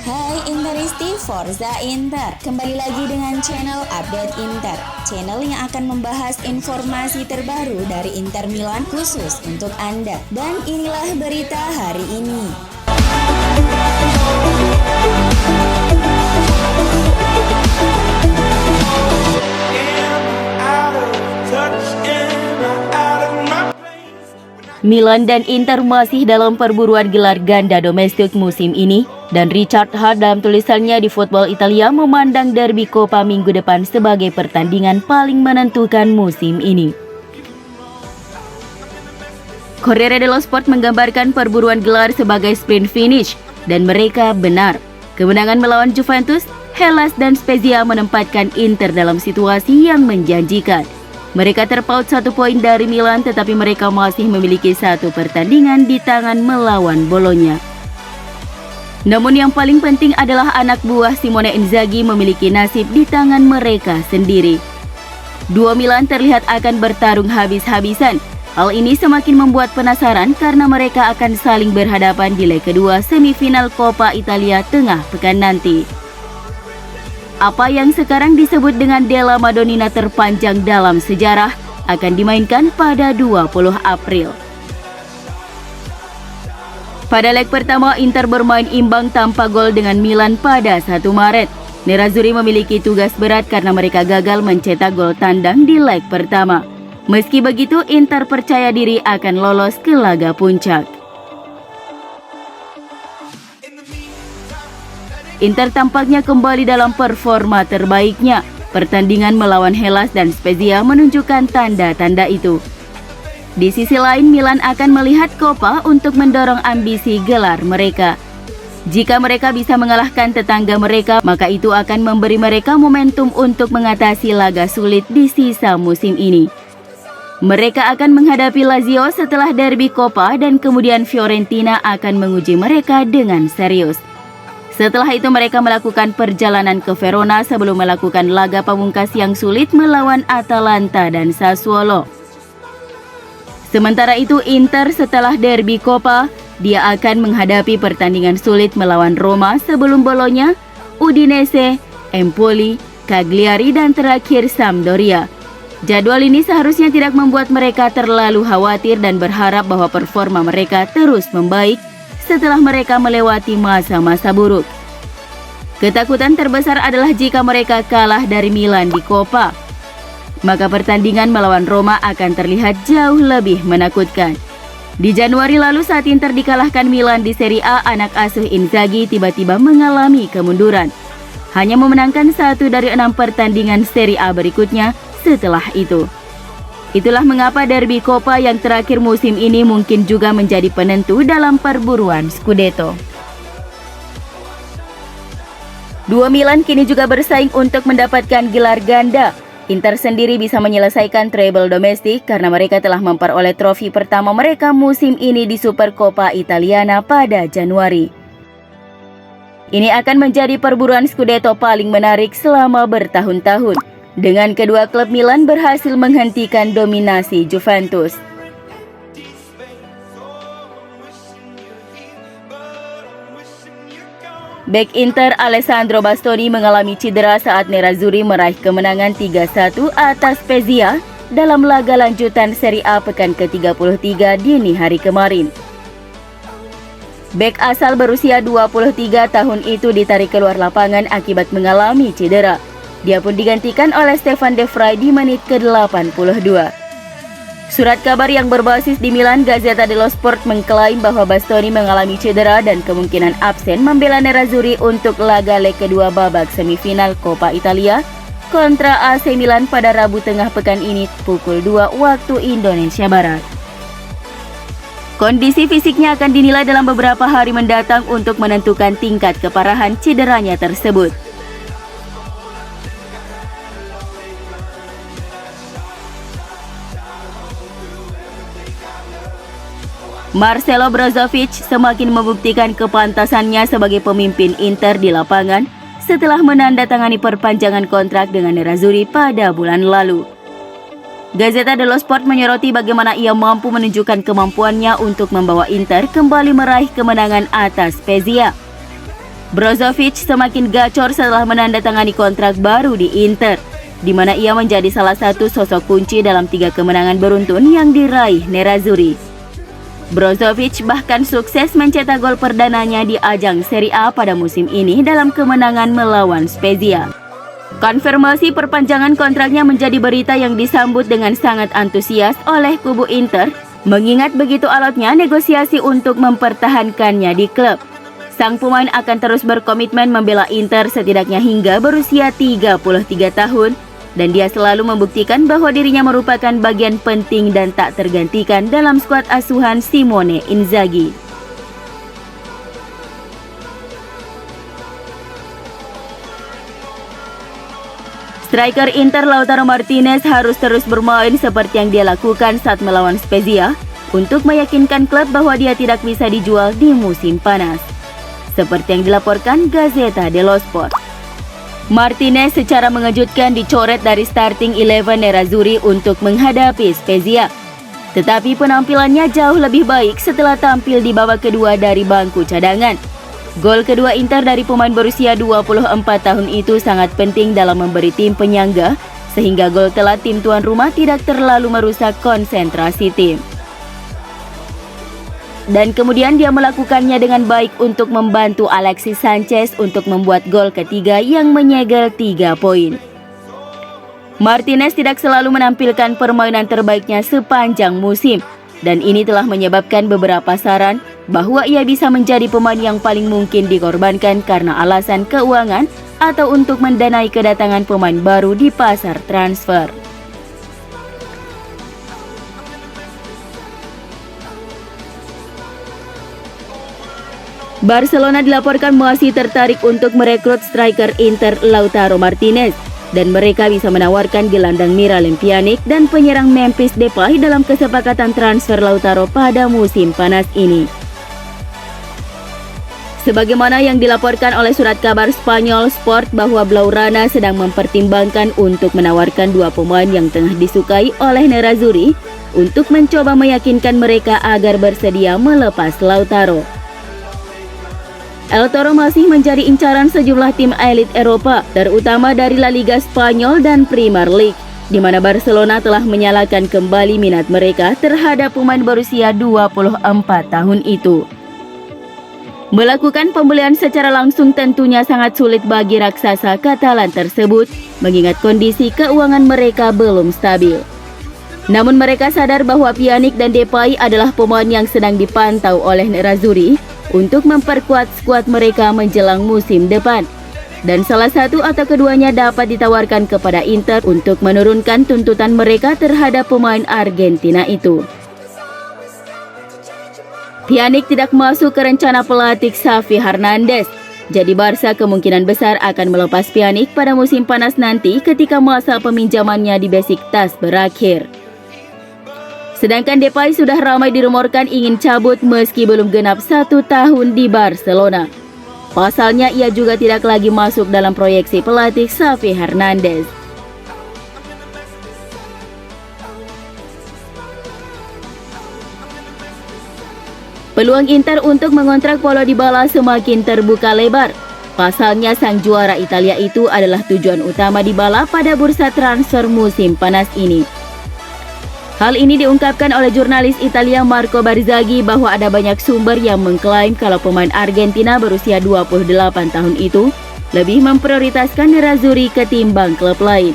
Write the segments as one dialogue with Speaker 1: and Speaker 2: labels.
Speaker 1: Hai Interisti, Forza Inter. Kembali lagi dengan channel Update Inter, channel yang akan membahas informasi terbaru dari Inter Milan khusus untuk Anda. Dan inilah berita hari ini.
Speaker 2: Milan dan Inter masih dalam perburuan gelar ganda domestik musim ini, dan Richard Hart dalam tulisannya di Football Italia memandang derby Coppa minggu depan sebagai pertandingan paling menentukan musim ini. Corriere dello Sport menggambarkan perburuan gelar sebagai sprint finish, dan mereka benar. Kemenangan melawan Juventus, Hellas dan Spezia menempatkan Inter dalam situasi yang menjanjikan. Mereka terpaut 1 poin dari Milan, tetapi mereka masih memiliki 1 pertandingan di tangan melawan Bologna. Namun yang paling penting adalah anak buah Simone Inzaghi memiliki nasib di tangan mereka sendiri. Dua Milan terlihat akan bertarung habis-habisan. Hal ini semakin membuat penasaran karena mereka akan saling berhadapan di leg kedua semifinal Coppa Italia tengah pekan nanti. Apa yang sekarang disebut dengan Della Madonnina terpanjang dalam sejarah akan dimainkan pada 20 April. Pada leg pertama, Inter bermain imbang tanpa gol dengan Milan pada 1 Maret. Nerazzurri memiliki tugas berat karena mereka gagal mencetak gol tandang di leg pertama. Meski begitu, Inter percaya diri akan lolos ke laga puncak. Inter tampaknya kembali dalam performa terbaiknya. Pertandingan melawan Hellas dan Spezia menunjukkan tanda-tanda itu. Di sisi lain, Milan akan melihat Coppa untuk mendorong ambisi gelar mereka. Jika mereka bisa mengalahkan tetangga mereka, maka itu akan memberi mereka momentum untuk mengatasi laga sulit di sisa musim ini. Mereka akan menghadapi Lazio setelah derby Coppa dan kemudian Fiorentina akan menguji mereka dengan serius. Setelah itu mereka melakukan perjalanan ke Verona sebelum melakukan laga pamungkas yang sulit melawan Atalanta dan Sassuolo. Sementara itu Inter setelah derby Coppa, dia akan menghadapi pertandingan sulit melawan Roma sebelum Bologna, Udinese, Empoli, Cagliari dan terakhir Sampdoria. Jadwal ini seharusnya tidak membuat mereka terlalu khawatir dan berharap bahwa performa mereka terus membaik setelah mereka melewati masa-masa buruk. Ketakutan terbesar adalah jika mereka kalah dari Milan di Coppa. Maka pertandingan melawan Roma akan terlihat jauh lebih menakutkan. Di Januari lalu saat Inter dikalahkan Milan di Serie A, anak asuh Inzaghi tiba-tiba mengalami kemunduran. Hanya memenangkan 1 dari 6 pertandingan Serie A berikutnya setelah itu. Itulah mengapa derby Coppa yang terakhir musim ini mungkin juga menjadi penentu dalam perburuan Scudetto. Dua Milan kini juga bersaing untuk mendapatkan gelar ganda. Inter sendiri bisa menyelesaikan treble domestik karena mereka telah memperoleh trofi pertama mereka musim ini di Supercoppa Italiana pada Januari. Ini akan menjadi perburuan Scudetto paling menarik selama bertahun-tahun, dengan kedua klub Milan berhasil menghentikan dominasi Juventus. Bek Inter Alessandro Bastoni mengalami cedera saat Nerazzurri meraih kemenangan 3-1 atas Spezia dalam laga lanjutan Serie A pekan ke-33 dini hari kemarin. Bek asal berusia 23 tahun itu ditarik keluar lapangan akibat mengalami cedera. Dia pun digantikan oleh Stefan De Vrij di menit ke-82. Surat kabar yang berbasis di Milan, Gazzetta dello Sport mengklaim bahwa Bastoni mengalami cedera dan kemungkinan absen membela Nerazzurri untuk laga leg kedua babak semifinal Coppa Italia kontra AC Milan pada Rabu tengah pekan ini pukul 2 waktu Indonesia Barat. Kondisi fisiknya akan dinilai dalam beberapa hari mendatang untuk menentukan tingkat keparahan cederanya tersebut. Marcelo Brozovic semakin membuktikan kepantasannya sebagai pemimpin Inter di lapangan setelah menandatangani perpanjangan kontrak dengan Nerazzurri pada bulan lalu. Gazzetta dello Sport menyoroti bagaimana ia mampu menunjukkan kemampuannya untuk membawa Inter kembali meraih kemenangan atas Spezia. Brozovic semakin gacor setelah menandatangani kontrak baru di Inter, di mana ia menjadi salah satu sosok kunci dalam 3 kemenangan beruntun yang diraih Nerazzurri. Brozovic bahkan sukses mencetak gol perdananya di ajang Serie A pada musim ini dalam kemenangan melawan Spezia. Konfirmasi perpanjangan kontraknya menjadi berita yang disambut dengan sangat antusias oleh kubu Inter, mengingat begitu alotnya negosiasi untuk mempertahankannya di klub. Sang pemain akan terus berkomitmen membela Inter setidaknya hingga berusia 33 tahun, dan dia selalu membuktikan bahwa dirinya merupakan bagian penting dan tak tergantikan dalam skuad asuhan Simone Inzaghi. Striker Inter Lautaro Martinez harus terus bermain seperti yang dia lakukan saat melawan Spezia untuk meyakinkan klub bahwa dia tidak bisa dijual di musim panas. Seperti yang dilaporkan Gazzetta dello Sport, Martinez secara mengejutkan dicoret dari starting 11 Nerazzurri untuk menghadapi Spezia. Tetapi penampilannya jauh lebih baik setelah tampil di babak kedua dari bangku cadangan. Gol kedua Inter dari pemain berusia 24 tahun itu sangat penting dalam memberi tim penyangga, sehingga gol telat tim tuan rumah tidak terlalu merusak konsentrasi tim. Dan kemudian dia melakukannya dengan baik untuk membantu Alexis Sanchez untuk membuat gol ketiga yang menyegel 3 poin. Martinez tidak selalu menampilkan permainan terbaiknya sepanjang musim, dan ini telah menyebabkan beberapa saran bahwa ia bisa menjadi pemain yang paling mungkin dikorbankan karena alasan keuangan atau untuk mendanai kedatangan pemain baru di pasar transfer. Barcelona dilaporkan masih tertarik untuk merekrut striker Inter Lautaro Martinez, dan mereka bisa menawarkan gelandang Miralem Pjanic dan penyerang Memphis Depay dalam kesepakatan transfer Lautaro pada musim panas ini. Sebagaimana yang dilaporkan oleh surat kabar Spanyol Sport bahwa Blaugrana sedang mempertimbangkan untuk menawarkan 2 pemain yang tengah disukai oleh Nerazzurri untuk mencoba meyakinkan mereka agar bersedia melepas Lautaro. El Toro masih menjadi incaran sejumlah tim elit Eropa, terutama dari La Liga Spanyol dan Premier League, di mana Barcelona telah menyalakan kembali minat mereka terhadap pemain berusia 24 tahun itu. Melakukan pembelian secara langsung tentunya sangat sulit bagi raksasa Katalan tersebut, mengingat kondisi keuangan mereka belum stabil. Namun mereka sadar bahwa Pjanic dan Depay adalah pemain yang sedang dipantau oleh Nerazzurri untuk memperkuat skuad mereka menjelang musim depan. Dan salah satu atau keduanya dapat ditawarkan kepada Inter untuk menurunkan tuntutan mereka terhadap pemain Argentina itu. Pjanic tidak masuk ke rencana pelatih Xavi Hernandez. Jadi Barca kemungkinan besar akan melepas Pjanic pada musim panas nanti ketika masa peminjamannya di Besiktas berakhir. Sedangkan Depay sudah ramai dirumorkan ingin cabut meski belum genap 1 tahun di Barcelona. Pasalnya ia juga tidak lagi masuk dalam proyeksi pelatih Xavi Hernandez. Peluang Inter untuk mengontrak Paulo Dybala semakin terbuka lebar. Pasalnya sang juara Italia itu adalah tujuan utama Dybala pada bursa transfer musim panas ini. Hal ini diungkapkan oleh jurnalis Italia Marco Barzaghi bahwa ada banyak sumber yang mengklaim kalau pemain Argentina berusia 28 tahun itu lebih memprioritaskan Nerazzurri ketimbang klub lain.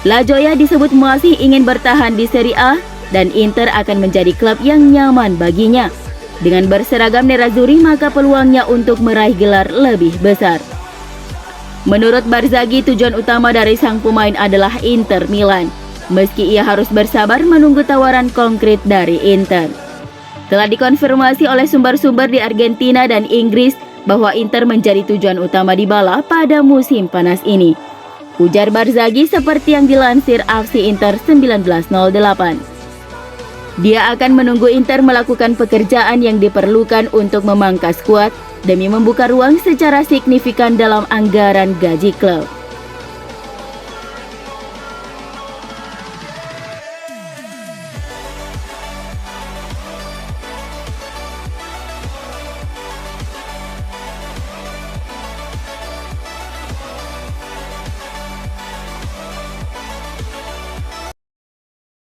Speaker 2: La Gioia disebut masih ingin bertahan di Serie A dan Inter akan menjadi klub yang nyaman baginya. Dengan berseragam Nerazzurri maka peluangnya untuk meraih gelar lebih besar. Menurut Barzaghi, tujuan utama dari sang pemain adalah Inter Milan, meski ia harus bersabar menunggu tawaran konkret dari Inter. Telah dikonfirmasi oleh sumber-sumber di Argentina dan Inggris bahwa Inter menjadi tujuan utama Dybala pada musim panas ini, ujar Barzaghi seperti yang dilansir AFC Inter 1908. Dia akan menunggu Inter melakukan pekerjaan yang diperlukan untuk memangkas skuad demi membuka ruang secara signifikan dalam anggaran gaji klub.